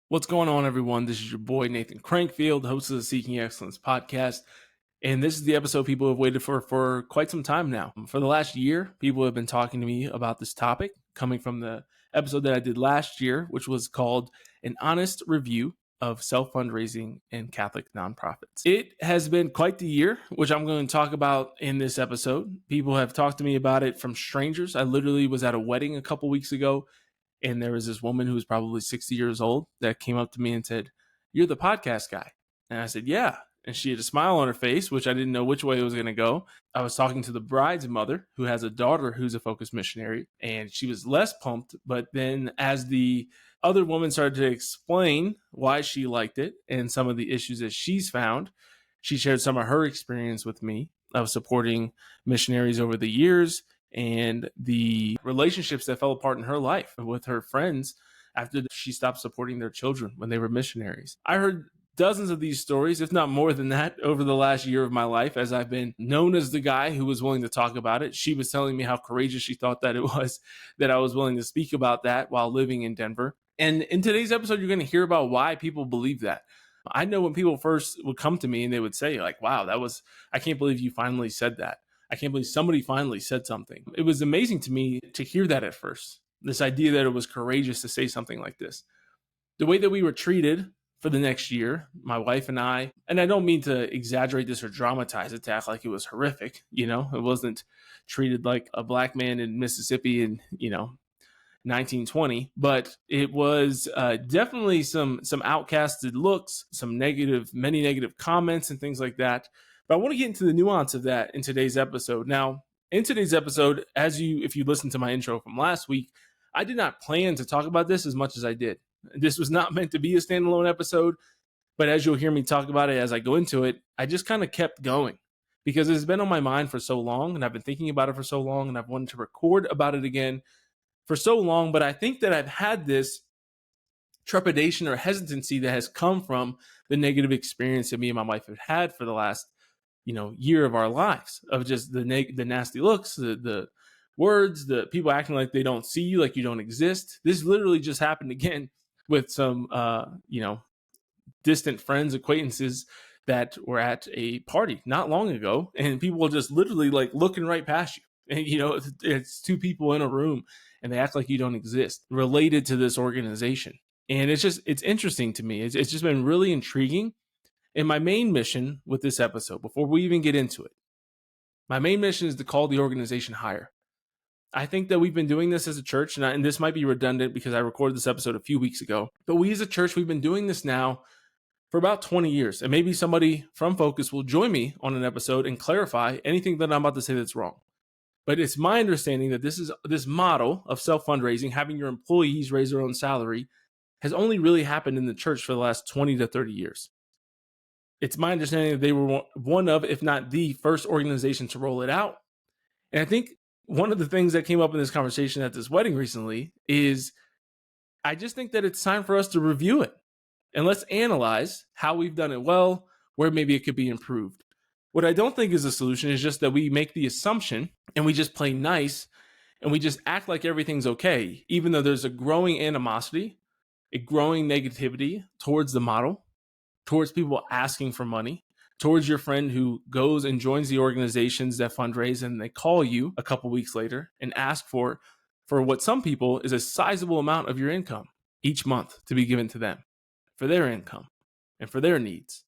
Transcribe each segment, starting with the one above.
What's going on, everyone? This is your boy, Nathan Crankfield, host of the Seeking Excellence podcast. And this is the episode people have waited for quite some time now. For the last year, people have been talking to me about this topic, coming from the episode that I did last year, which was called An Honest Review of Self-Fundraising and Catholic Nonprofits. It has been quite the year, which I'm going to talk about in this episode. People have talked to me about it from strangers. I literally was at a wedding a couple weeks ago, and there was this woman who was probably 60 years old that came up to me and said, "You're the podcast guy." And I said, "Yeah." And she had a smile on her face, which I didn't know which way it was going to go. I was talking to the bride's mother, who has a daughter who's a Focus missionary, and she was less pumped. But then as the other woman started to explain why she liked it and some of the issues that she's found, she shared some of her experience with me of supporting missionaries over the years and the relationships that fell apart in her life with her friends after she stopped supporting their children when they were missionaries. I heard dozens of these stories, if not more than that, over the last year of my life, as I've been known as the guy who was willing to talk about it. She was telling me how courageous she thought that it was that I was willing to speak about that while living in Denver. And in today's episode, you're going to hear about why people believe that. I know when people first would come to me and they would say, like, "Wow, I can't believe you finally said that. I can't believe somebody finally said something." It was amazing to me to hear that at first, this idea that it was courageous to say something like this. The way that we were treated for the next year, my wife and I don't mean to exaggerate this or dramatize it to act like it was horrific, it wasn't treated like a black man in Mississippi in, 1920, but it was definitely some outcasted looks, many negative comments and things like that. But I want to get into the nuance of that in today's episode. Now, in today's episode, if you listen to my intro from last week, I did not plan to talk about this as much as I did. This was not meant to be a standalone episode, but as you'll hear me talk about it as I go into it, I just kind of kept going because it's been on my mind for so long, and I've been thinking about it for so long, and I've wanted to record about it again for so long. But I think that I've had this trepidation or hesitancy that has come from the negative experience that me and my wife have had for the last, year of our lives, of just the nasty looks, the words, the people acting like they don't see you, like you don't exist. This literally just happened again with some, distant friends, acquaintances that were at a party not long ago, and people are just literally like looking right past you. And, it's two people in a room and they act like you don't exist related to this organization. And it's interesting to me. It's just been really intriguing. And my main mission with this episode, before we even get into it, my main mission is to call the organization higher. I think that we've been doing this as a church, and this might be redundant because I recorded this episode a few weeks ago, but we as a church, we've been doing this now for about 20 years. And maybe somebody from Focus will join me on an episode and clarify anything that I'm about to say that's wrong. But it's my understanding that this model of self-fundraising, having your employees raise their own salary, has only really happened in the church for the last 20 to 30 years. It's my understanding that they were one of, if not the first organization to roll it out. And I think one of the things that came up in this conversation at this wedding recently is I just think that it's time for us to review it. And let's analyze how we've done it well, where maybe it could be improved. What I don't think is a solution is just that we make the assumption and we just play nice and we just act like everything's okay, even though there's a growing animosity, a growing negativity towards the model, towards people asking for money, towards your friend who goes and joins the organizations that fundraise and they call you a couple weeks later and ask for what some people is a sizable amount of your income each month to be given to them for their income and for their needs.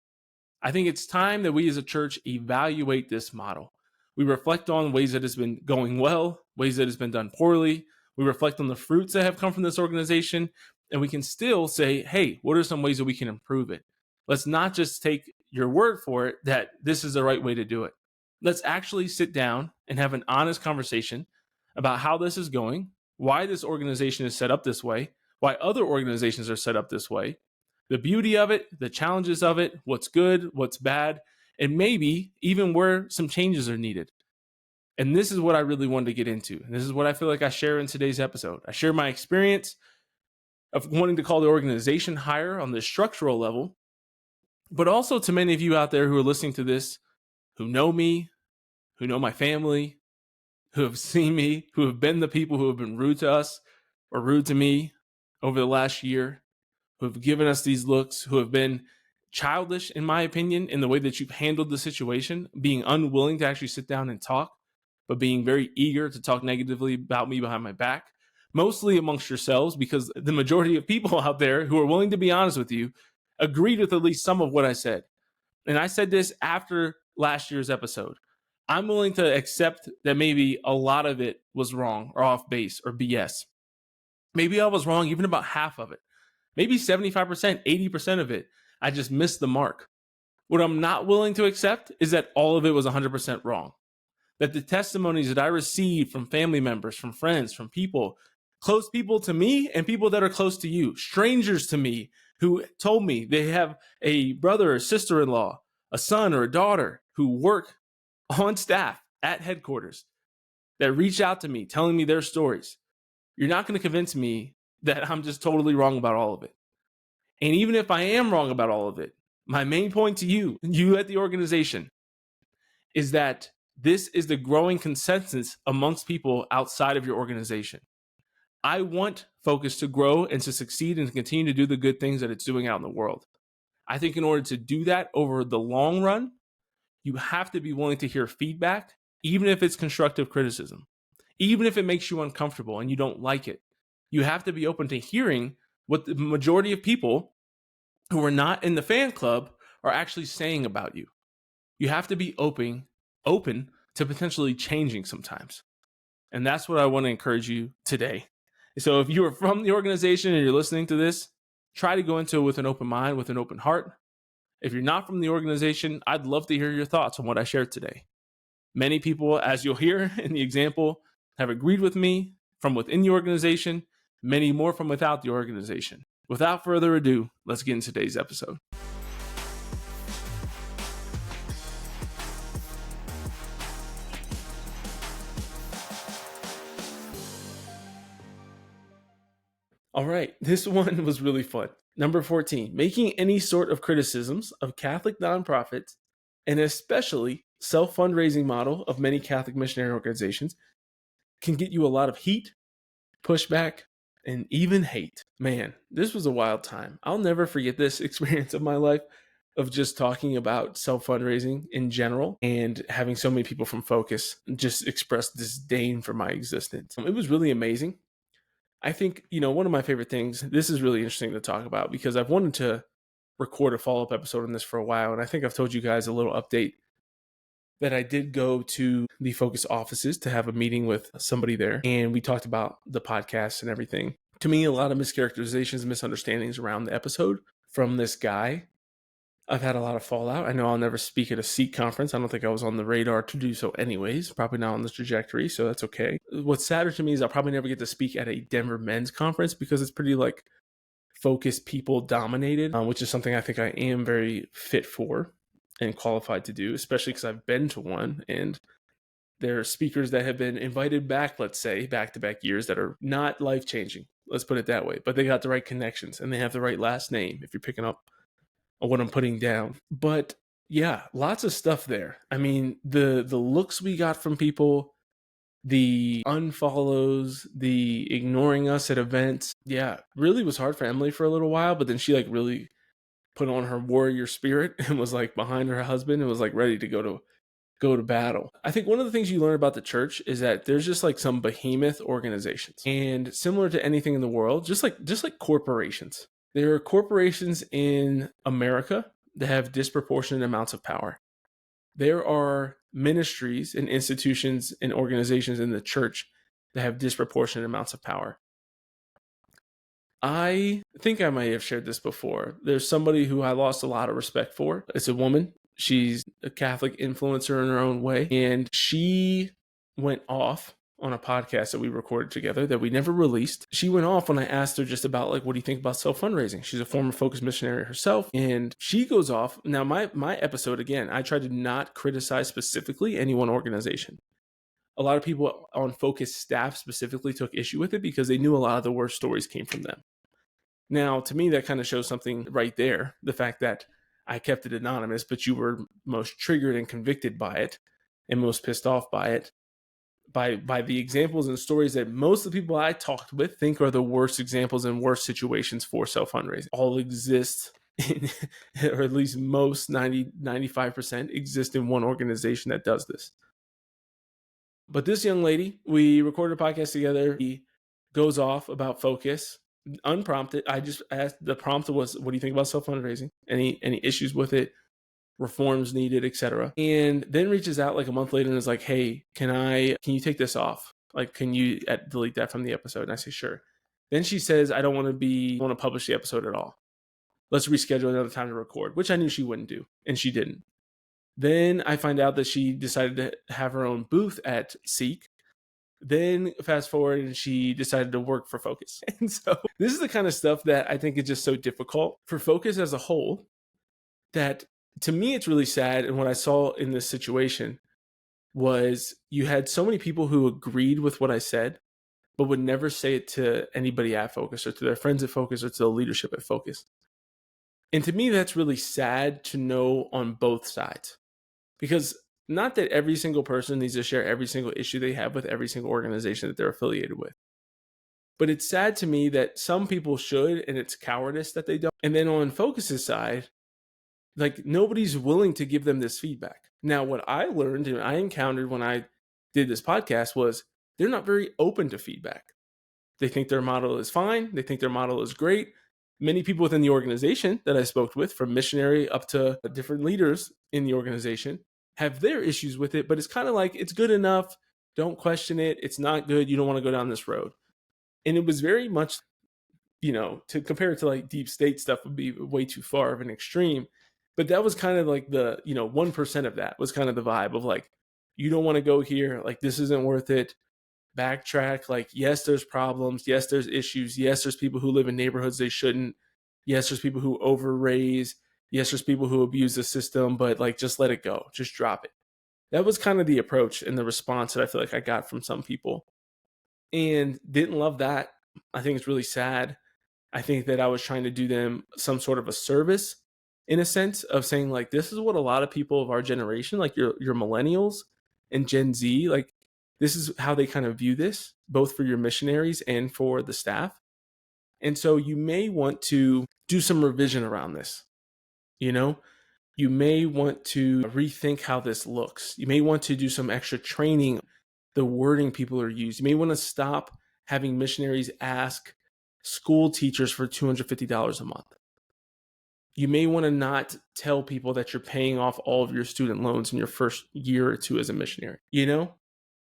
I think it's time that we as a church evaluate this model. We reflect on ways that it's been going well, ways that it's been done poorly. We reflect on the fruits that have come from this organization, and we can still say, hey, what are some ways that we can improve it? Let's not just take your word for it that this is the right way to do it. Let's actually sit down and have an honest conversation about how this is going, why this organization is set up this way, why other organizations are set up this way, the beauty of it, the challenges of it, what's good, what's bad, and maybe even where some changes are needed. And this is what I really wanted to get into. And this is what I feel like I share in today's episode. I share my experience of wanting to call the organization higher on the structural level, but also to many of you out there who are listening to this, who know me, who know my family, who have seen me, who have been the people who have been rude to us or rude to me over the last year. who have given us these looks, who have been childish, in my opinion, in the way that you've handled the situation, being unwilling to actually sit down and talk, but being very eager to talk negatively about me behind my back, mostly amongst yourselves, because the majority of people out there who are willing to be honest with you agreed with at least some of what I said. And I said this after last year's episode. I'm willing to accept that maybe a lot of it was wrong or off base or BS. Maybe I was wrong even about half of it. Maybe 75%, 80% of it, I just missed the mark. What I'm not willing to accept is that all of it was 100% wrong. That the testimonies that I received from family members, from friends, from people, close people to me and people that are close to you, strangers to me who told me they have a brother or sister-in-law, a son or a daughter who work on staff at headquarters that reach out to me telling me their stories. You're not going to convince me that I'm just totally wrong about all of it. And even if I am wrong about all of it, my main point to you at the organization, is that this is the growing consensus amongst people outside of your organization. I want Focus to grow and to succeed and to continue to do the good things that it's doing out in the world. I think in order to do that over the long run, you have to be willing to hear feedback, even if it's constructive criticism, even if it makes you uncomfortable and you don't like it. You have to be open to hearing what the majority of people who are not in the fan club are actually saying about you. You have to be open to potentially changing sometimes. And that's what I want to encourage you today. So if you are from the organization and you're listening to this, try to go into it with an open mind, with an open heart. If you're not from the organization, I'd love to hear your thoughts on what I shared today. Many people, as you'll hear in the example, have agreed with me from within the organization, many more from without the organization. Without further ado, let's get into today's episode. All right, this one was really fun. Number 14, making any sort of criticisms of Catholic nonprofits, and especially self-fundraising model of many Catholic missionary organizations, can get you a lot of heat, pushback, and even hate. Man, this was a wild time. I'll never forget this experience of my life of just talking about self-fundraising in general and having so many people from Focus just express disdain for my existence. It was really amazing. I think, one of my favorite things, this is really interesting to talk about because I've wanted to record a follow-up episode on this for a while. And I think I've told you guys a little update that I did go to the Focus offices to have a meeting with somebody there. And we talked about the podcast and everything. To me, a lot of mischaracterizations and misunderstandings around the episode from this guy. I've had a lot of fallout. I know I'll never speak at a Seek conference. I don't think I was on the radar to do so anyways. Probably not on the trajectory, so that's okay. What's sadder to me is I'll probably never get to speak at a Denver men's conference because it's pretty Focus people dominated, which is something I think I am very fit for and qualified to do, especially because I've been to one and there are speakers that have been invited back, let's say, back-to-back years that are not life-changing. Let's put it that way. But they got the right connections and they have the right last name, if you're picking up on what I'm putting down. But yeah, lots of stuff there. I mean, the looks we got from people, the unfollows, the ignoring us at events. Yeah, really was hard for Emily for a little while, but then she really put on her warrior spirit and was behind her husband and was ready to go to battle. I think one of the things you learn about the church is that there's just some behemoth organizations, and similar to anything in the world, just like corporations. There are corporations in America that have disproportionate amounts of power. There are ministries and institutions and organizations in the church that have disproportionate amounts of power. I think I might have shared this before. There's somebody who I lost a lot of respect for. It's a woman. She's a Catholic influencer in her own way. And she went off on a podcast that we recorded together that we never released. She went off when I asked her just about what do you think about self-fundraising? She's a former Focus missionary herself. And she goes off. Now, my episode, again, I tried to not criticize specifically any one organization. A lot of people on Focus staff specifically took issue with it because they knew a lot of the worst stories came from them. Now, to me, that kind of shows something right there. The fact that I kept it anonymous, but you were most triggered and convicted by it and most pissed off by it by the examples and stories that most of the people I talked with think are the worst examples and worst situations for self-fundraising all exist in, or at least most 95% exist in one organization that does this. But this young lady, we recorded a podcast together. He goes off about focus, unprompted. I just asked, the prompt was, what do you think about self-fundraising? Any issues with it? Reforms needed, etc. And then reaches out like a month later and is like, hey, can you take this off? Like, can you delete that from the episode? And I say, sure. Then she says, I don't want to publish the episode at all. Let's reschedule another time to record, which I knew she wouldn't do. And she didn't. Then I find out that she decided to have her own booth at Seek. Then fast forward and she decided to work for Focus. And so this is the kind of stuff that I think is just so difficult for Focus as a whole, that to me it's really sad. And what I saw in this situation was you had so many people who agreed with what I said, but would never say it to anybody at Focus or to their friends at Focus or to the leadership at Focus. And to me, that's really sad to know on both sides. Because not that every single person needs to share every single issue they have with every single organization that they're affiliated with. But it's sad to me that some people should, and it's cowardice that they don't. And then on Focus's side, like nobody's willing to give them this feedback. Now, what I learned and I encountered when I did this podcast was they're not very open to feedback. They think their model is fine. They think their model is great. Many people within the organization that I spoke with, from missionary up to different leaders in the organization, have their issues with it, but it's kind of like, it's good enough. Don't question it. It's not good. You don't want to go down this road. And it was very much, to compare it to like deep state stuff would be way too far of an extreme. But that was kind of like the, 1% of that was kind of the vibe of like, you don't want to go here. Like, this isn't worth it. Backtrack. Like, yes, there's problems. Yes, there's issues. Yes, there's people who live in neighborhoods they shouldn't. Yes, there's people who overraise. Yes, there's people who abuse the system, but like, just let it go. Just drop it. That was kind of the approach and the response that I feel like I got from some people, and didn't love that. I think it's really sad. I think that I was trying to do them some sort of a service, in a sense of saying like, this is what a lot of people of our generation, like your millennials and Gen Z, like this is how they kind of view this, both for your missionaries and for the staff. And so you may want to do some revision around this. You may want to rethink how this looks. You may want to do some extra training, the wording people are using. You may want to stop having missionaries ask school teachers for $250 a month. You may want to not tell people that you're paying off all of your student loans in your first year or two as a missionary.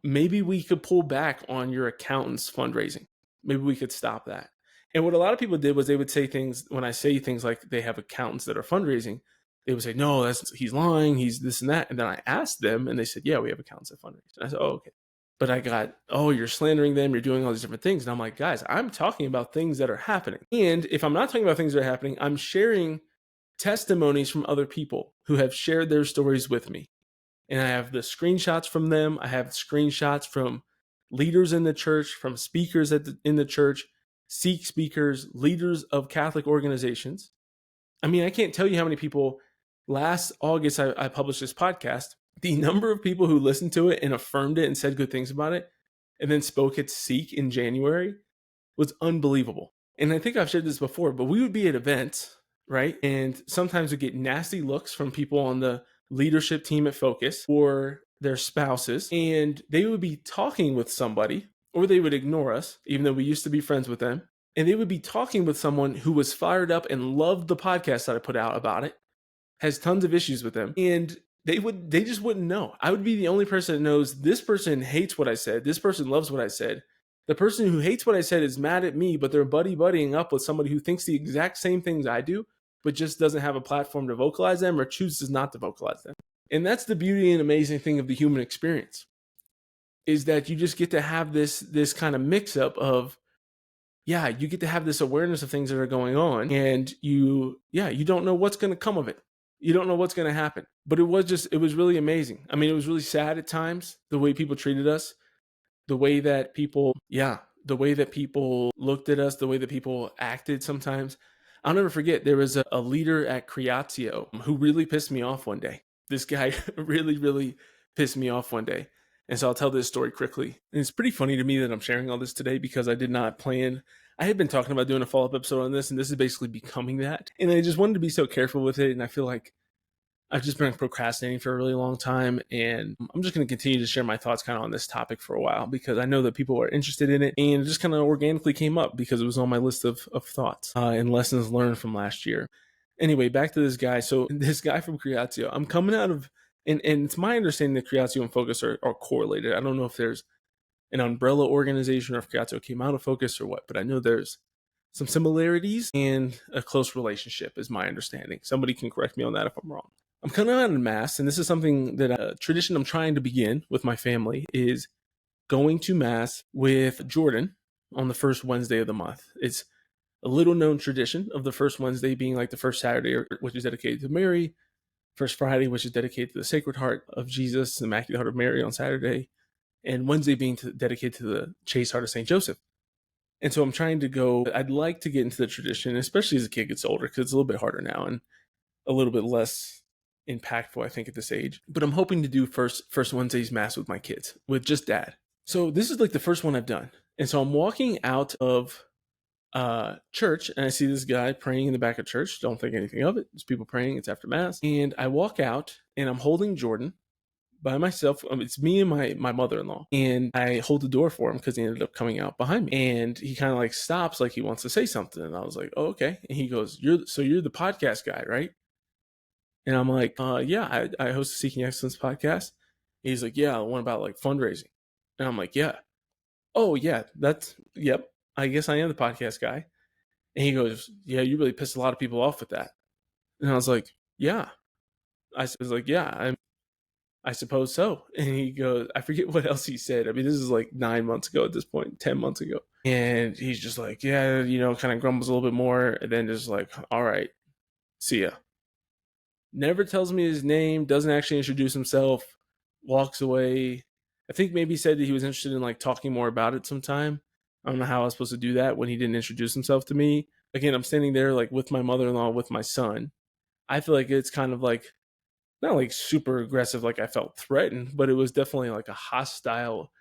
Maybe we could pull back on your accountant's fundraising. Maybe we could stop that. And what a lot of people did was they would say things, when I say things like they have accountants that are fundraising, they would say, no, he's lying, he's this and that. And then I asked them and they said, yeah, we have accountants that fundraise. And I said, oh, okay. But I got, you're slandering them, you're doing all these different things. And I'm like, guys, I'm talking about things that are happening. And if I'm not talking about things that are happening, I'm sharing testimonies from other people who have shared their stories with me. And I have the screenshots from them. I have screenshots from leaders in the church, from speakers in the church, Sikh speakers, leaders of Catholic organizations. I mean, I can't tell you how many people. Last August, I published this podcast. The number of people who listened to it and affirmed it and said good things about it, and then spoke at Seek in January, was unbelievable. And I think I've shared this before, but we would be at events, right? And sometimes we get nasty looks from people on the leadership team at Focus or their spouses, and they would be talking with somebody, or they would ignore us, even though we used to be friends with them. And they would be talking with someone who was fired up and loved the podcast that I put out about it, has tons of issues with them, and they just wouldn't know. I would be the only person that knows this person hates what I said. This person loves what I said. The person who hates what I said is mad at me, but they're buddying up with somebody who thinks the exact same things I do, but just doesn't have a platform to vocalize them or chooses not to vocalize them. And that's the beauty and amazing thing of the human experience, is that you just get to have this kind of mix up of, you get to have this awareness of things that are going on, and you don't know what's going to come of it. You don't know what's going to happen. But it was really amazing. I mean, it was really sad at times, the way people treated us, the way that people looked at us, the way that people acted sometimes. I'll never forget, there was a leader at Creatio who really pissed me off one day. This guy really, really pissed me off one day. And so I'll tell this story quickly. And it's pretty funny to me that I'm sharing all this today because I did not plan. I had been talking about doing a follow-up episode on this, and this is basically becoming that. And I just wanted to be so careful with it. And I feel like I've just been procrastinating for a really long time, and I'm just going to continue to share my thoughts kind of on this topic for a while because I know that people are interested in it, and it just kind of organically came up because it was on my list of thoughts and lessons learned from last year. Anyway, back to this guy. So this guy from Creatio, I'm coming out of, and it's my understanding that Creatio and Focus are correlated. I don't know if there's an umbrella organization or if Creatio came out of Focus or what, but I know there's some similarities and a close relationship is my understanding. Somebody can correct me on that if I'm wrong. I'm coming out of Mass, and this is something that a tradition I'm trying to begin with my family is going to Mass with Jordan on the first Wednesday of the month. It's a little known tradition of the first Wednesday being like the first Saturday, which is dedicated to Mary, first Friday, which is dedicated to the Sacred Heart of Jesus, the Immaculate Heart of Mary on Saturday, and Wednesday being dedicated to the Chaste Heart of St. Joseph. And so I'm trying to go, I'd like to get into the tradition, especially as the kid gets older, because it's a little bit harder now and a little bit less impactful, I think, at this age. But I'm hoping to do first Wednesday's Mass with my kids, with just dad. So this is like the first one I've done. And so I'm walking out of church, and I see this guy praying in the back of church. Don't think anything of it. There's people praying. It's after Mass. And I walk out, and I'm holding Jordan by myself. It's me and my mother-in-law, and I hold the door for him because he ended up coming out behind me, and he kind of like stops, like he wants to say something, and I was like, oh, okay. And he goes, you're the podcast guy, right? And I'm like, yeah, I host the Seeking Excellence podcast. And he's like, yeah, the one about like fundraising. And I'm like, yeah. Oh yeah, yep, I guess I am the podcast guy. And he goes, yeah, you really pissed a lot of people off with that. And I was like, yeah. I was like, yeah, I suppose so. And he goes, I forget what else he said. I mean, this is like 9 months ago at this point, 10 months ago. And he's just like, yeah, kind of grumbles a little bit more. And then just like, all right, see ya. Never tells me his name, doesn't actually introduce himself, walks away. I think maybe said that he was interested in like talking more about it sometime. I don't know how I was supposed to do that when he didn't introduce himself to me. Again, I'm standing there like with my mother-in-law, with my son. I feel like it's kind of like, not like super aggressive, like I felt threatened, but it was definitely like a hostile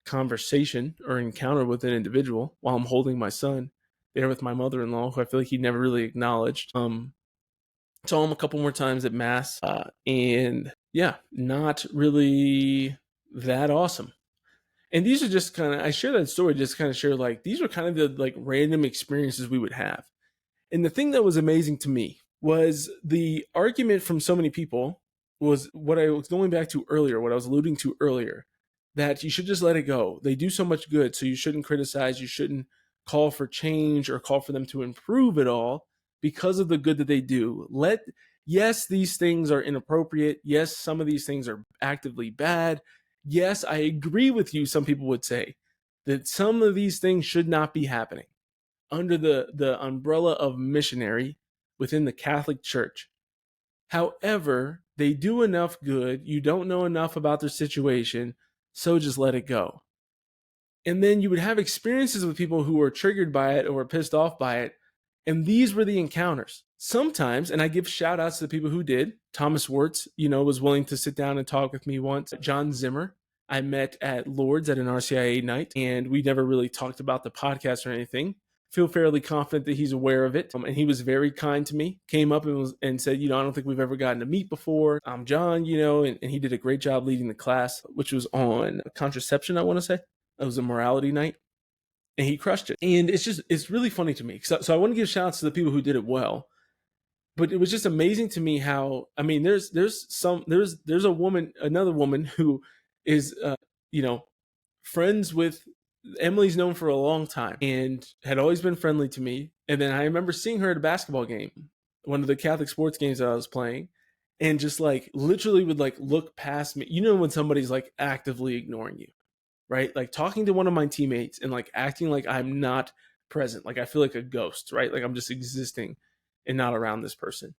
conversation or encounter with an individual while I'm holding my son there with my mother-in-law, who I feel like he never really acknowledged. Saw him a couple more times at Mass, and yeah, not really that awesome. And these are just kind of, I share that story just kind of share like, these were kind of the like random experiences we would have. And the thing that was amazing to me was the argument from so many people was what I was going back to earlier, what I was alluding to earlier, that you should just let it go. They do so much good, so you shouldn't criticize, you shouldn't call for change or call for them to improve at all because of the good that they do. Yes, these things are inappropriate. Yes, some of these things are actively bad. Yes, I agree with you, some people would say, that some of these things should not be happening under the umbrella of missionary within the Catholic Church. However, they do enough good. You don't know enough about their situation, so just let it go. And then you would have experiences with people who were triggered by it or were pissed off by it. And these were the encounters. Sometimes, and I give shout outs to the people who did. Thomas Wirtz, was willing to sit down and talk with me once. John Zimmer, I met at Lourdes at an RCIA night, and we never really talked about the podcast or anything. Feel fairly confident that he's aware of it. And he was very kind to me, came up and said, I don't think we've ever gotten to meet before. I'm John, and he did a great job leading the class, which was on contraception, I want to say. It was a morality night, and he crushed it. And it's really funny to me. So I want to give shout outs to the people who did it well. But it was just amazing to me how, I mean, there's another woman who is, friends with Emily's known for a long time and had always been friendly to me. And then I remember seeing her at a basketball game, one of the Catholic sports games that I was playing, and just like literally would like look past me. When somebody's like actively ignoring you, right? Like talking to one of my teammates and like acting like I'm not present. Like I feel like a ghost, right? Like I'm just existing and not around this person.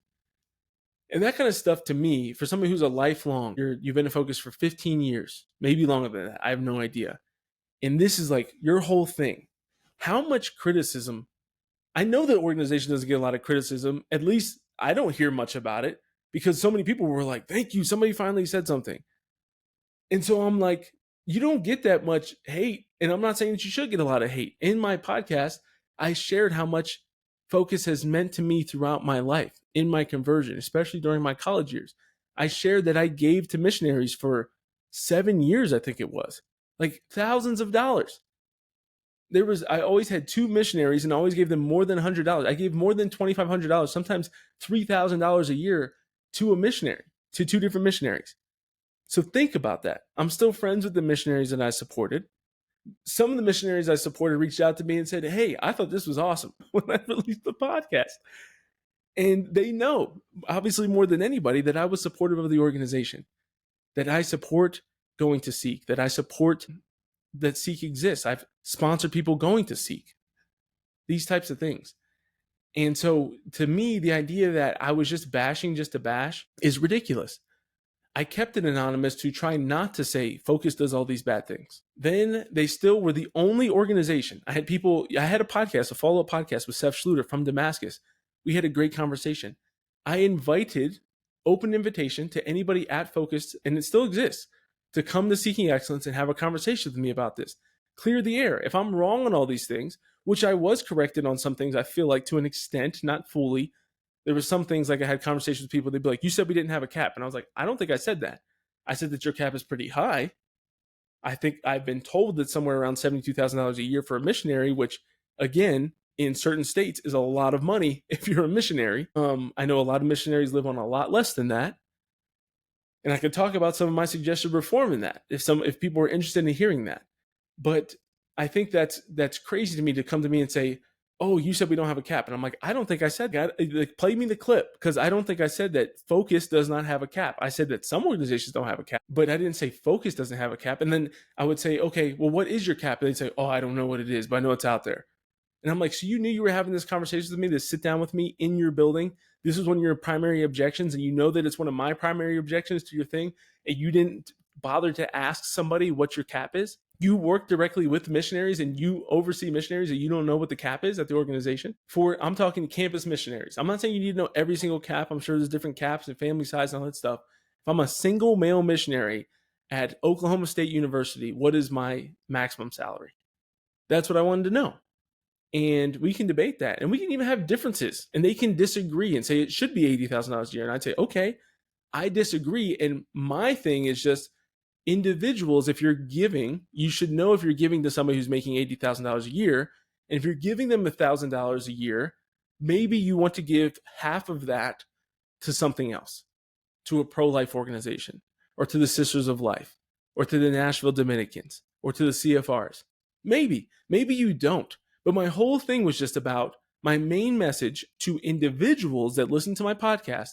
And that kind of stuff to me, for somebody who's a lifelong, you've been in Focus for 15 years, maybe longer than that. I have no idea. And this is like your whole thing. How much criticism? I know the organization doesn't get a lot of criticism. At least I don't hear much about it because so many people were like, thank you, somebody finally said something. And so I'm like, you don't get that much hate. And I'm not saying that you should get a lot of hate. In my podcast, I shared how much focus has meant to me throughout my life in my conversion, especially during my college years. I shared that I gave to missionaries for 7 years, I think it was, like thousands of dollars. I always had 2 missionaries and I always gave them more than $100. I gave more than $2,500, sometimes $3,000 a year to a missionary, to 2 different missionaries. So think about that. I'm still friends with the missionaries that I supported. Some of the missionaries I supported reached out to me and said, "Hey, I thought this was awesome," when I released the podcast. And they know, obviously more than anybody, that I was supportive of the organization, that I support going to Seek, that I support that Seek exists. I've sponsored people going to Seek, these types of things. And so to me, the idea that I was just bashing just to bash is ridiculous. I kept it anonymous to try not to say Focus does all these bad things. Then they still were the only organization. I had a podcast, a follow-up podcast with Seth Schluter from Damascus. We had a great conversation. I invited, open invitation to anybody at Focus, and it still exists, to come to Seeking Excellence and have a conversation with me about this. Clear the air. If I'm wrong on all these things, which I was corrected on some things, I feel like to an extent, not fully. There were some things, like I had conversations with people, they'd be like, "You said we didn't have a cap." And I was like, "I don't think I said that. I said that your cap is pretty high. I think I've been told that somewhere around $72,000 a year for a missionary, which again, in certain states is a lot of money if you're a missionary. I know a lot of missionaries live on a lot less than that. And I could talk about some of my suggested reform in that if people are interested in hearing that. But I think that's crazy to me to come to me and say, "Oh, you said we don't have a cap." And I'm like, "I don't think I said that. Like, play me the clip, because I don't think I said that Focus does not have a cap. I said that some organizations don't have a cap, but I didn't say Focus doesn't have a cap." And then I would say, "Okay, well, what is your cap?" And they'd say, "Oh, I don't know what it is, but I know it's out there." And I'm like, "So you knew you were having this conversation with me, to sit down with me in your building? This is one of your primary objections, and you know that it's one of my primary objections to your thing, and you didn't bother to ask somebody what your cap is? You work directly with missionaries and you oversee missionaries, and you don't know what the cap is at the organization?" I'm talking campus missionaries. I'm not saying you need to know every single cap. I'm sure there's different caps and family size and all that stuff. If I'm a single male missionary at Oklahoma State University, what is my maximum salary? That's what I wanted to know. And we can debate that, and we can even have differences, and they can disagree and say it should be $80,000 a year. And I'd say, "Okay, I disagree." And my thing is just, individuals, if you're giving, you should know if you're giving to somebody who's making $80,000 a year. And if you're giving them $1,000 a year, maybe you want to give half of that to something else, to a pro-life organization, or to the Sisters of Life, or to the Nashville Dominicans, or to the CFRs. Maybe you don't. But my whole thing was just about, my main message to individuals that listen to my podcast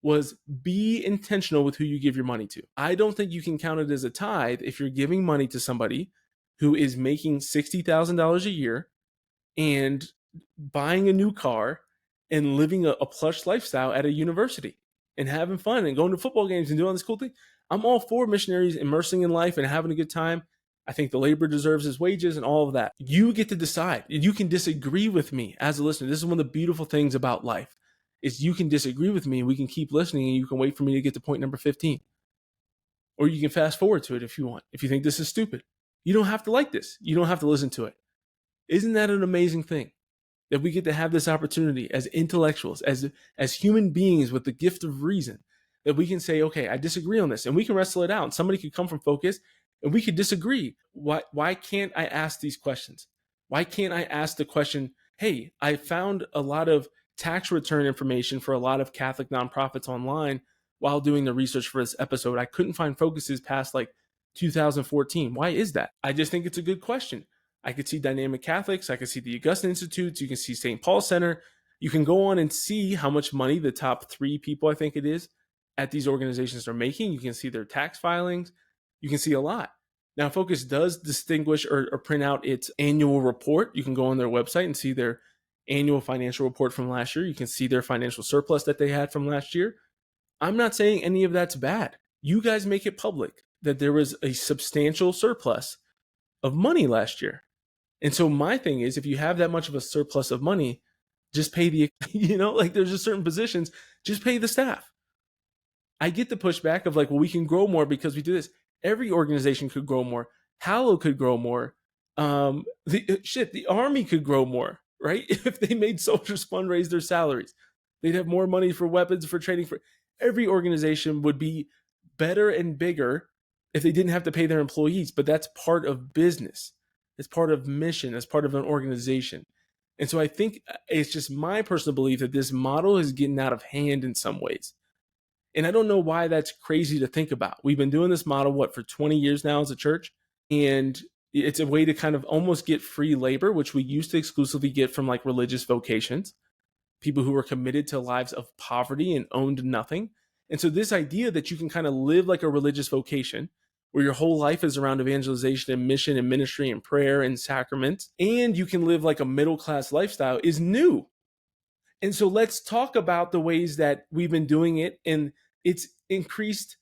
was, be intentional with who you give your money to. I don't think you can count it as a tithe if you're giving money to somebody who is making $60,000 a year and buying a new car and living a plush lifestyle at a university and having fun and going to football games and doing all this cool thing. I'm all for missionaries immersing in life and having a good time. I think the labor deserves his wages and all of that. You get to decide. You can disagree with me as a listener. This is one of the beautiful things about life, is you can disagree with me and we can keep listening, and you can wait for me to get to point number 15. Or you can fast forward to it if you want. If you think this is stupid, you don't have to like this. You don't have to listen to it. Isn't that an amazing thing? That we get to have this opportunity as intellectuals, as human beings with the gift of reason, that we can say, "Okay, I disagree on this," and we can wrestle it out. And somebody could come from Focus and we could disagree. Why can't I ask these questions? Why can't I ask the question, "Hey, I found a lot of tax return information for a lot of Catholic nonprofits online while doing the research for this episode. I couldn't find Focuses past like 2014. Why is that?" I just think it's a good question. I could see Dynamic Catholics. I could see the Augustine Institutes. You can see St. Paul Center. You can go on and see how much money the top 3 people, I think it is, at these organizations are making. You can see their tax filings. You can see a lot. Now, Focus does distinguish or print out its annual report. You can go on their website and see their annual financial report from last year. You can see their financial surplus that they had from last year. I'm not saying any of that's bad. You guys make it public that there was a substantial surplus of money last year. And so my thing is, if you have that much of a surplus of money, just pay the, like there's just certain positions, just pay the staff. I get the pushback of like, well, we can grow more because we do this. Every organization could grow more. Hallow could grow more. The army could grow more, right? If they made soldiers fundraise their salaries, they'd have more money for weapons, for training. For every organization would be better and bigger if they didn't have to pay their employees. But that's part of business. It's part of mission. It's part of an organization. And so I think it's just my personal belief that this model is getting out of hand in some ways. And I don't know why that's crazy to think about. We've been doing this model, for 20 years now as a church? And it's a way to kind of almost get free labor, which we used to exclusively get from like religious vocations, people who were committed to lives of poverty and owned nothing. And so this idea that you can kind of live like a religious vocation, where your whole life is around evangelization and mission and ministry and prayer and sacraments, and you can live like a middle-class lifestyle, is new. And so let's talk about the ways that we've been doing it, and it's increased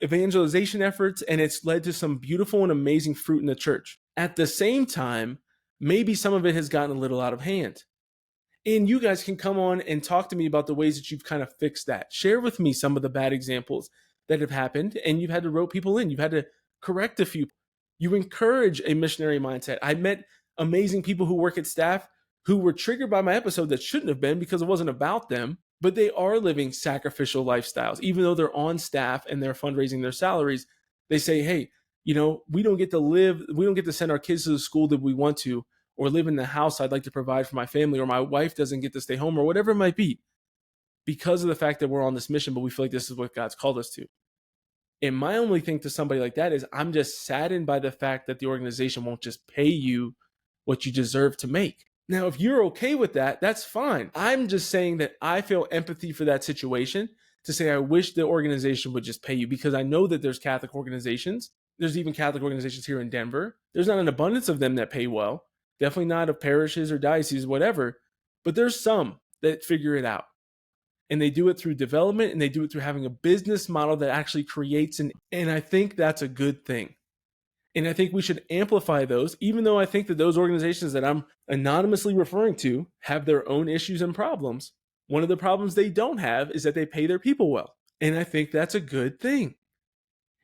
evangelization efforts, and it's led to some beautiful and amazing fruit in the church. At the same time, maybe some of it has gotten a little out of hand. And you guys can come on and talk to me about the ways that you've kind of fixed that. Share with me some of the bad examples that have happened, and you've had to rope people in. You've had to correct a few. You encourage a missionary mindset. I met amazing people who work at staff who were triggered by my episode that shouldn't have been, because it wasn't about them, but they are living sacrificial lifestyles. Even though they're on staff and they're fundraising their salaries, they say, hey, we don't get to send our kids to the school that we want to, or live in the house I'd like to provide for my family, or my wife doesn't get to stay home, or whatever it might be, because of the fact that we're on this mission, but we feel like this is what God's called us to. And my only thing to somebody like that is, I'm just saddened by the fact that the organization won't just pay you what you deserve to make. Now, if you're okay with that, that's fine. I'm just saying that I feel empathy for that situation, to say I wish the organization would just pay you, because I know that there's Catholic organizations. There's even Catholic organizations here in Denver. There's not an abundance of them that pay well. Definitely not of parishes or dioceses, whatever. But there's some that figure it out. And they do it through development, and they do it through having a business model that actually creates and I think that's a good thing. And I think we should amplify those, even though I think that those organizations that I'm anonymously referring to have their own issues and problems. One of the problems they don't have is that they pay their people well. And I think that's a good thing.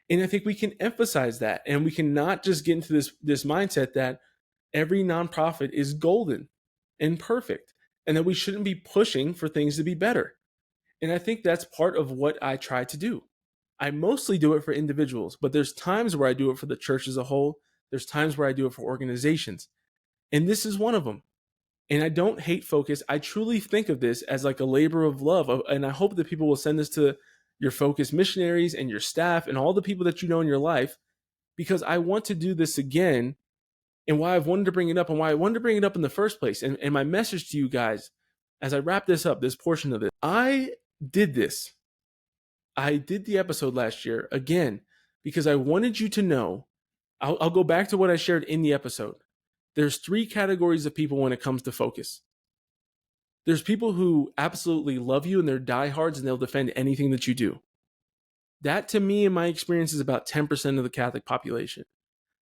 And I think we can emphasize that. And we cannot just get into this mindset that every nonprofit is golden and perfect, and that we shouldn't be pushing for things to be better. And I think that's part of what I try to do. I mostly do it for individuals, but there's times where I do it for the church as a whole. There's times where I do it for organizations. And this is one of them. And I don't hate Focus. I truly think of this as like a labor of love. And I hope that people will send this to your Focus missionaries and your staff and all the people that you know in your life, because I want to do this again. And why I've wanted to bring it up, and why I wanted to bring it up in the first place. And my message to you guys, as I wrap this up, this portion of it, I did the episode last year again, because I wanted you to know. I'll go back to what I shared in the episode. There's 3 categories of people when it comes to Focus. There's people who absolutely love you and they're diehards and they'll defend anything that you do. That, to me, in my experience, is about 10% of the Catholic population.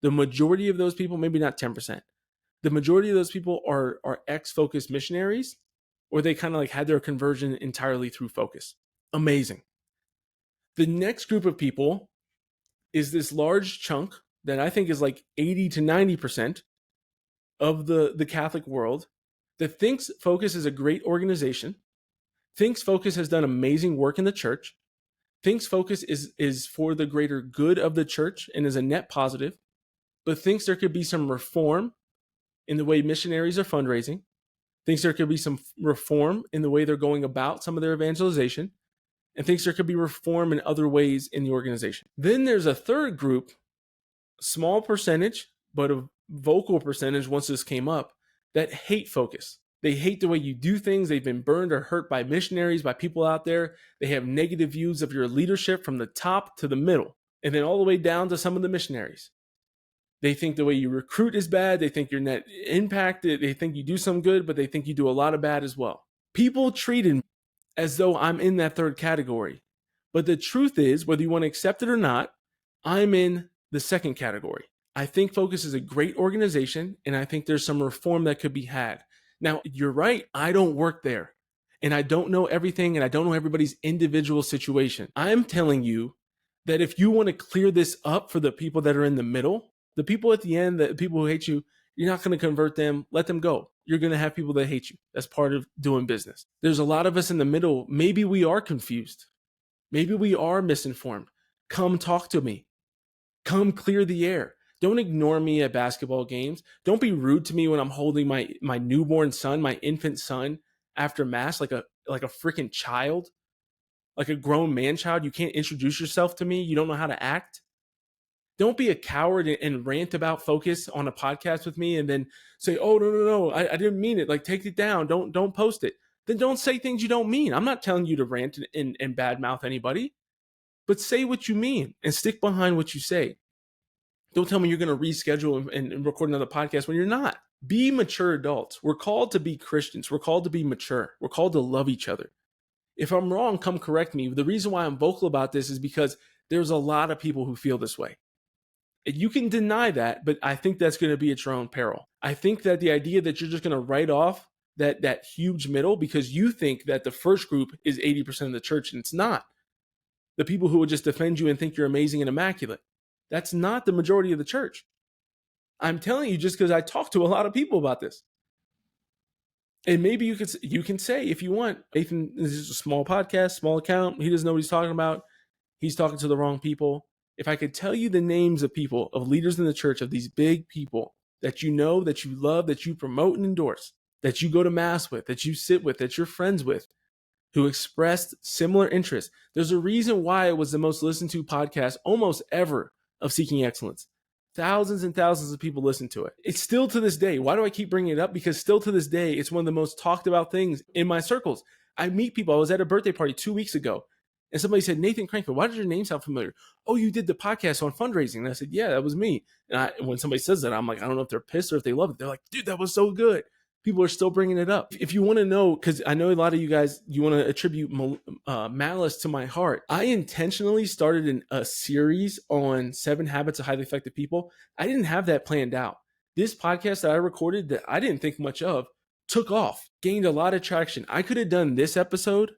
The majority of those people, maybe not 10%, the majority of those people are ex-Focus missionaries, or they kind of like had their conversion entirely through Focus. Amazing. The next group of people is this large chunk that I think is like 80 to 90% of the Catholic world that thinks Focus is a great organization, thinks Focus has done amazing work in the church, thinks Focus is for the greater good of the church and is a net positive, but thinks there could be some reform in the way missionaries are fundraising, thinks there could be some reform in the way they're going about some of their evangelization, and thinks there could be reform in other ways in the organization. Then there's a third group, small percentage, but a vocal percentage once this came up, that hate Focus. They hate the way you do things. They've been burned or hurt by missionaries, by people out there. They have negative views of your leadership from the top to the middle, and then all the way down to some of the missionaries. They think the way you recruit is bad. They think your net impact, they think you do some good, but they think you do a lot of bad as well. People treated me as though I'm in that third category. But the truth is, whether you want to accept it or not, I'm in the second category. I think Focus is a great organization, and I think there's some reform that could be had. Now, you're right, I don't work there, and I don't know everything, and I don't know everybody's individual situation. I'm telling you that if you want to clear this up for the people that are in the middle, the people at the end, the people who hate you, you're not going to convert them. Let them go. You're going to have people that hate you. That's part of doing business. There's a lot of us in the middle. Maybe we are confused. Maybe we are misinformed. Come talk to me. Come clear the air. Don't ignore me at basketball games. Don't be rude to me when I'm holding my newborn son, my infant son, after mass like a freaking child, like a grown man child. You can't introduce yourself to me. You don't know how to act. Don't be a coward and rant about focus on a podcast with me and then say, oh, no, I didn't mean it. Like, take it down. Don't post it. Then don't say things you don't mean. I'm not telling you to rant and badmouth anybody, but say what you mean and stick behind what you say. Don't tell me you're going to reschedule and record another podcast when you're not. Be mature adults. We're called to be Christians. We're called to be mature. We're called to love each other. If I'm wrong, come correct me. The reason why I'm vocal about this is because there's a lot of people who feel this way. You can deny that, but I think that's going to be at your own peril. I think that the idea that you're just going to write off that huge middle because you think that the first group is 80% of the church, and it's not. The people who will just defend you and think you're amazing and immaculate. That's not the majority of the church. I'm telling you just because I talk to a lot of people about this. And maybe you can say, if you want, Nathan, this is a small podcast, small account. He doesn't know what he's talking about. He's talking to the wrong people. If I could tell you the names of people, of leaders in the church, of these big people that you know, that you love, that you promote and endorse, that you go to mass with, that you sit with, that you're friends with, who expressed similar interests. There's a reason why it was the most listened to podcast almost ever of Seeking Excellence. Thousands and thousands of people listen to it. It's still to this day. Why do I keep bringing it up? Because still to this day, it's one of the most talked about things in my circles. I meet people. I was at a birthday party 2 weeks ago, and somebody said, Nathan Crankfield, why does your name sound familiar? Oh, you did the podcast on fundraising. And I said, yeah, that was me. And when somebody says that, I'm like, I don't know if they're pissed or if they love it. They're like, dude, that was so good. People are still bringing it up. If you want to know, because I know a lot of you guys, you want to attribute malice to my heart. I intentionally started a series on 7 habits of highly effective people. I didn't have that planned out. This podcast that I recorded that I didn't think much of took off, gained a lot of traction. I could have done this episode.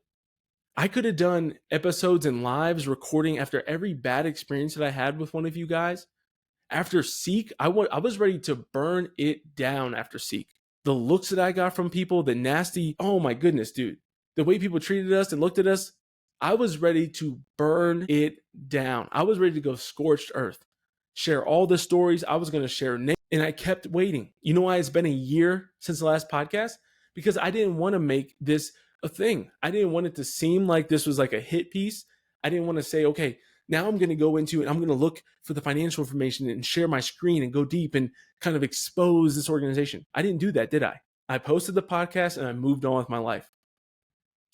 I could have done episodes and lives recording after every bad experience that I had with one of you guys. After Seek, I was ready to burn it down after Seek. The looks that I got from people, the nasty, oh my goodness, dude. The way people treated us and looked at us, I was ready to burn it down. I was ready to go scorched earth. Share all the stories. I was going to share names. And I kept waiting. You know why it's been a year since the last podcast? Because I didn't want to make this a thing. I didn't want it to seem like this was like a hit piece. I didn't want to say, okay, now I'm going to go into it. I'm going to look for the financial information and share my screen and go deep and kind of expose this organization. I didn't do that, did I? I posted the podcast and I moved on with my life.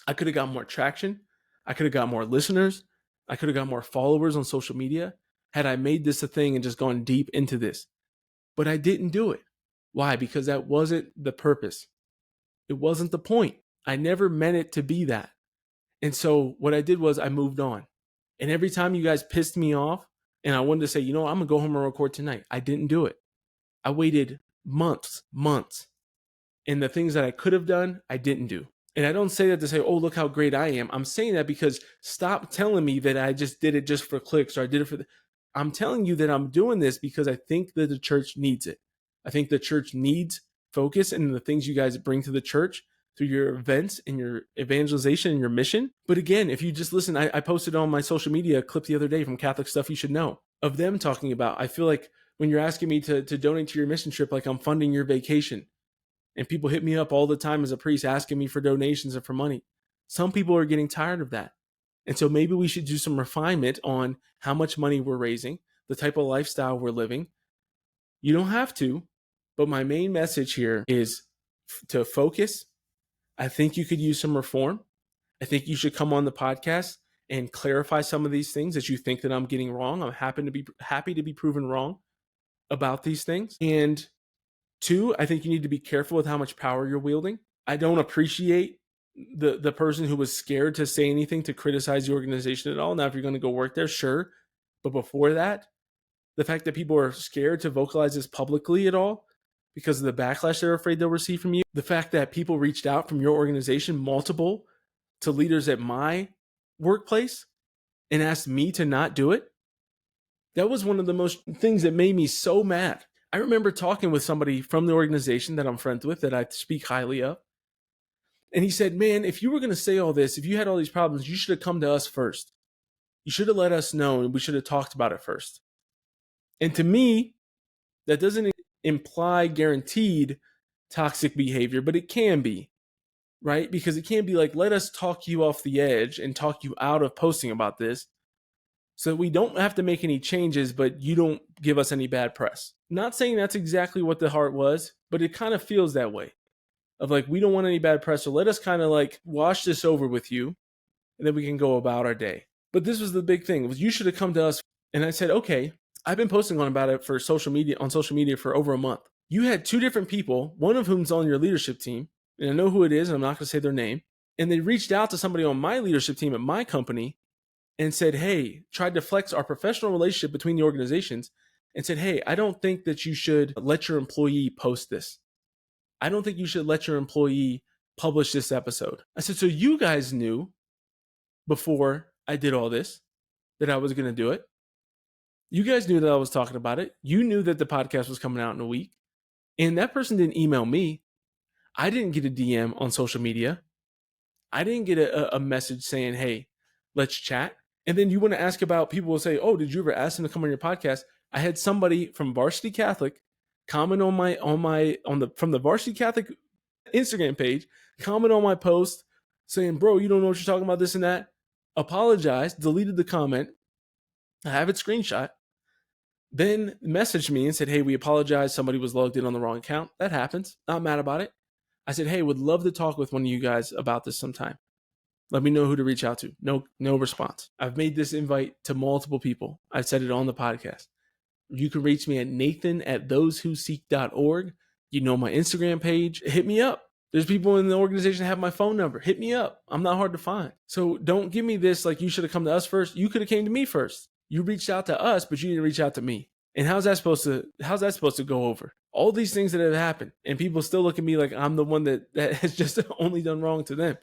I could have got more traction. I could have got more listeners. I could have got more followers on social media had I made this a thing and just gone deep into this. But I didn't do it. Why? Because that wasn't the purpose. It wasn't the point. I never meant it to be that. And so what I did was I moved on. And every time you guys pissed me off and I wanted to say, I'm going to go home and record tonight, I didn't do it. I waited months. And the things that I could have done, I didn't do. And I don't say that to say, oh, look how great I am. I'm saying that because stop telling me that I just did it just for clicks or I did it for I'm telling you that I'm doing this because I think that the church needs it. I think the church needs focus and the things you guys bring to the church through your events and your evangelization and your mission. But again, if you just listen, I posted on my social media a clip the other day from Catholic Stuff You Should Know of them talking about, I feel like when you're asking me to donate to your mission trip, like I'm funding your vacation. And people hit me up all the time as a priest asking me for donations and for money. Some people are getting tired of that. And so maybe we should do some refinement on how much money we're raising, the type of lifestyle we're living. You don't have to, but my main message here is to focus. I think you could use some reform. I think you should come on the podcast and clarify some of these things that you think that I'm getting wrong. I'm happy to be proven wrong about these things. And 2, I think you need to be careful with how much power you're wielding. I don't appreciate the person who was scared to say anything to criticize the organization at all. Now, if you're going to go work there, sure. But before that, the fact that people are scared to vocalize this publicly at all because of the backlash they're afraid they'll receive from you, the fact that people reached out from your organization, multiple, to leaders at my workplace and asked me to not do it. That was one of the most things that made me so mad. I remember talking with somebody from the organization that I'm friends with, that I speak highly of. And he said, man, if you were going to say all this, if you had all these problems, you should have come to us first. You should have let us know, and we should have talked about it first. And to me, that doesn't imply guaranteed toxic behavior, but it can be, right? Because it can be like, let us talk you off the edge and talk you out of posting about this, so we don't have to make any changes, but you don't give us any bad press. Not saying that's exactly what the heart was, but it kind of feels that way. Of like, we don't want any bad press, so let us kind of like wash this over with you, and then we can go about our day. But this was the big thing, was you should have come to us. And I said, okay, I've been posting on about it for social media for over a month. You had two different people, one of whom's on your leadership team, and I know who it is, and I'm not going to say their name. And they reached out to somebody on my leadership team at my company and said, hey, tried to flex our professional relationship between the organizations and said, hey, I don't think that you should let your employee post this. I don't think you should let your employee publish this episode. I said, so you guys knew before I did all this that I was going to do it. You guys knew that I was talking about it. You knew that the podcast was coming out in a week. And that person didn't email me. I didn't get a DM on social media. I didn't get a message saying, hey, let's chat. And then you want to ask about, people will say, oh, did you ever ask them to come on your podcast? I had somebody from Varsity Catholic comment from the Varsity Catholic Instagram page, comment on my post saying, bro, you don't know what you're talking about, this and that. Apologized, deleted the comment. I have it screenshot. Then messaged me and said, hey, we apologize. Somebody was logged in on the wrong account. That happens. Not mad about it. I said, hey, would love to talk with one of you guys about this sometime. Let me know who to reach out to. No response. I've made this invite to multiple people. I said it on the podcast. You can reach me at nathan@thosewhoseek.org. You know my Instagram page. Hit me up. There's people in the organization that have my phone number. Hit me up. I'm not hard to find. So don't give me this like you should have come to us first. You could have came to me first. You reached out to us, but you didn't reach out to me. And how's that supposed to go over? All these things that have happened, and people still look at me like I'm the one that has just only done wrong to them.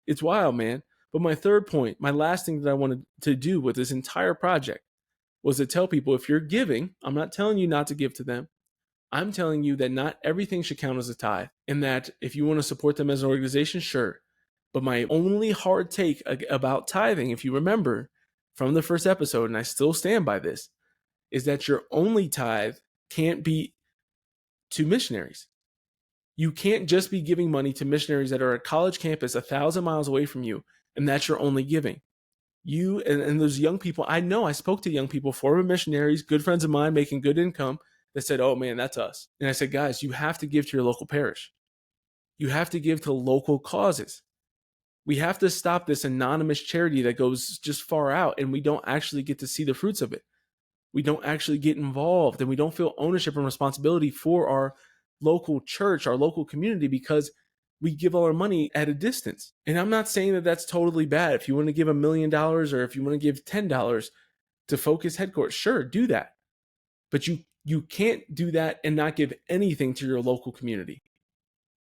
It's wild, man. But my third point, my last thing that I wanted to do with this entire project was to tell people, if you're giving, I'm not telling you not to give to them. I'm telling you that not everything should count as a tithe, and that if you want to support them as an organization, sure. But my only hard take about tithing, if you remember from the first episode, and I still stand by this, is that your only tithe can't be to missionaries. You can't just be giving money to missionaries that are at college campus 1,000 miles away from you, and that's your only giving. You and those young people, I know I spoke to young people, former missionaries, good friends of mine making good income, that said, oh man, that's us. And I said, guys, you have to give to your local parish. You have to give to local causes. We have to stop this anonymous charity that goes just far out, and we don't actually get to see the fruits of it. We don't actually get involved, and we don't feel ownership and responsibility for our local church, our local community, because we give all our money at a distance. And I'm not saying that that's totally bad. If you want to give $1 million, or if you want to give $10 to Focus headquarters, sure, do that. But you can't do that and not give anything to your local community.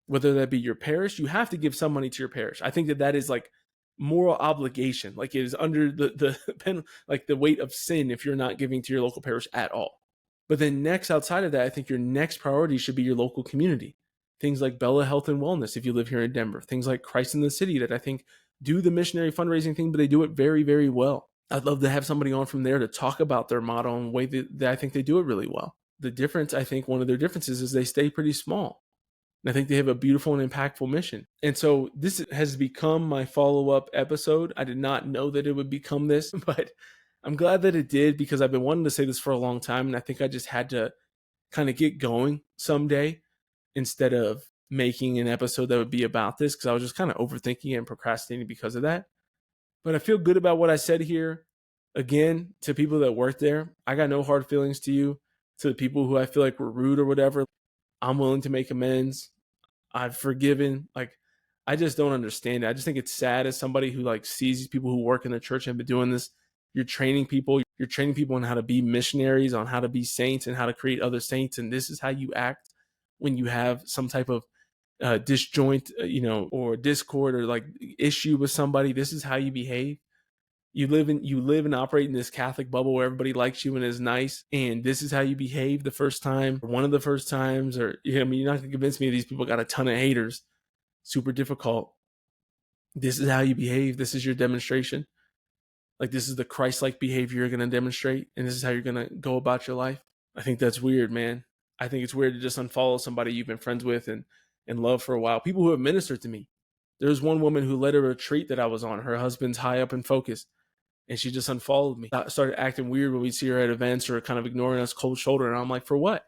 Whether that be your parish, you have to give some money to your parish. I think that is like moral obligation. Like, it is under the like the weight of sin if you're not giving to your local parish at all. But then next, outside of that, I think your next priority should be your local community. Things like Bella Health and Wellness, if you live here in Denver. Things like Christ in the City, that I think do the missionary fundraising thing, but they do it very, very well. I'd love to have somebody on from there to talk about their motto and the way that I think they do it really well. The difference, I think one of their differences is they stay pretty small. And I think they have a beautiful and impactful mission. And so this has become my follow-up episode. I did not know that it would become this, but I'm glad that it did, because I've been wanting to say this for a long time. And I think I just had to kind of get going someday instead of making an episode that would be about this, because I was just kind of overthinking it and procrastinating because of that. But I feel good about what I said here. Again, to people that work there, I got no hard feelings to you. To the people who I feel like were rude or whatever, I'm willing to make amends. I've forgiven. Like, I just don't understand it. I just think it's sad as somebody who like sees these people who work in the church and have been doing this. You're training people on how to be missionaries, on how to be saints, and how to create other saints. And this is how you act when you have some type of disjoint, or discord, or like issue with somebody. This is how you behave. You live and operate in this Catholic bubble where everybody likes you and is nice, and this is how you behave the first time, or one of the first times, or I mean, you're not gonna convince me these people got a ton of haters. Super difficult. This is how you behave. This is your demonstration. Like, this is the Christ-like behavior you're gonna demonstrate, and this is how you're gonna go about your life. I think that's weird, man. I think it's weird to just unfollow somebody you've been friends with and love for a while. People who have ministered to me. There's one woman who led a retreat that I was on. Her husband's high up in Focus, and she just unfollowed me. Started acting weird when we see her at events or kind of ignoring us cold shoulder. And I'm like, for what?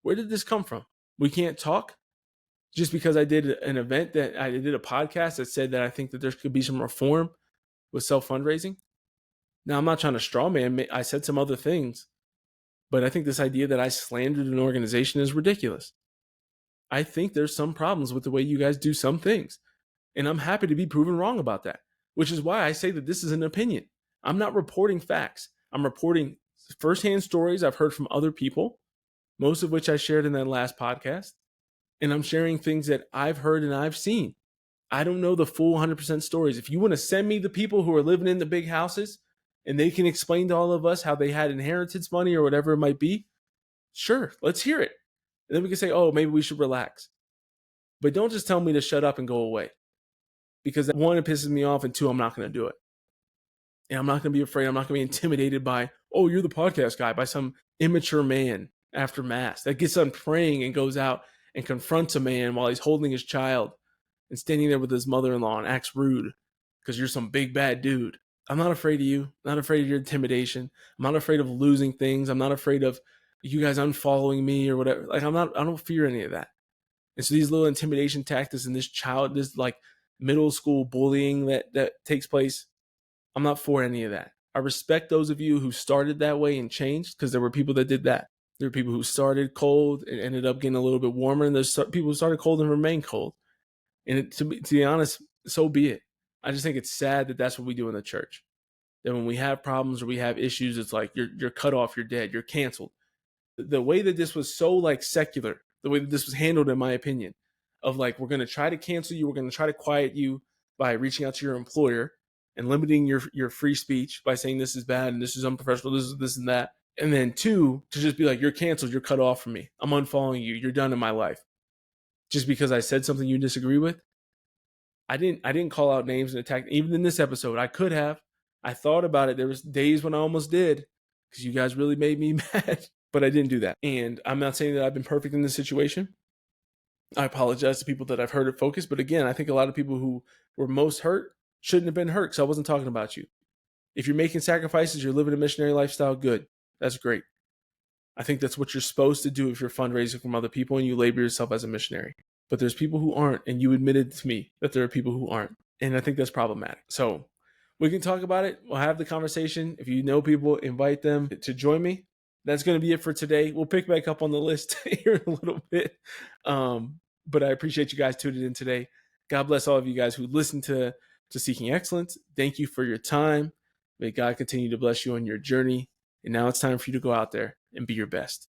Where did this come from? We can't talk just because I did an event that I did a podcast that said that I think that there could be some reform with self-fundraising. Now, I'm not trying to straw man. I said some other things, but I think this idea that I slandered an organization is ridiculous. I think there's some problems with the way you guys do some things, and I'm happy to be proven wrong about that, which is why I say that this is an opinion. I'm not reporting facts. I'm reporting firsthand stories I've heard from other people, most of which I shared in that last podcast, and I'm sharing things that I've heard and I've seen. I don't know the full 100% stories. If you want to send me the people who are living in the big houses and they can explain to all of us how they had inheritance money or whatever it might be, sure, let's hear it. And then we can say, oh, maybe we should relax. But don't just tell me to shut up and go away. Because one, it pisses me off, and two, I'm not going to do it. And I'm not going to be afraid. I'm not going to be intimidated by, oh, you're the podcast guy, by some immature man after mass that gets done praying and goes out and confronts a man while he's holding his child and standing there with his mother-in-law and acts rude because you're some big bad dude. I'm not afraid of you. I'm not afraid of your intimidation. I'm not afraid of losing things. I'm not afraid of you guys unfollowing me or whatever. Like, I don't fear any of that. And so these little intimidation tactics and this like middle school bullying that takes place, I'm not for any of that. I respect those of you who started that way and changed, because there were people that did that. There were people who started cold and ended up getting a little bit warmer, and there's people who started cold and remain cold. And to be honest, so be it. I just think it's sad that that's what we do in the church. That when we have problems or we have issues, it's like you're cut off, you're dead, you're canceled. The way that this was so like secular, the way that this was handled, in my opinion, of like, we're going to try to cancel you, we're going to try to quiet you by reaching out to your employer and limiting your free speech by saying this is bad and this is unprofessional, this is this and that. And then two, to just be like, you're canceled, you're cut off from me, I'm unfollowing you, you're done in my life. Just because I said something you disagree with. I didn't call out names and attack. Even in this episode, I could have. I thought about it. There was days when I almost did, because you guys really made me mad, but I didn't do that. And I'm not saying that I've been perfect in this situation. I apologize to people that I've hurt at Focus, but again, I think a lot of people who were most hurt shouldn't have been hurt, because I wasn't talking about you. If you're making sacrifices, you're living a missionary lifestyle, good. That's great. I think that's what you're supposed to do if you're fundraising from other people and you label yourself as a missionary. But there's people who aren't, and you admitted to me that there are people who aren't. And I think that's problematic. So we can talk about it. We'll have the conversation. If you know people, invite them to join me. That's going to be it for today. We'll pick back up on the list here in a little bit. But I appreciate you guys tuning in today. God bless all of you guys who listen to Seeking Excellence. Thank you for your time. May God continue to bless you on your journey. And now it's time for you to go out there and be your best.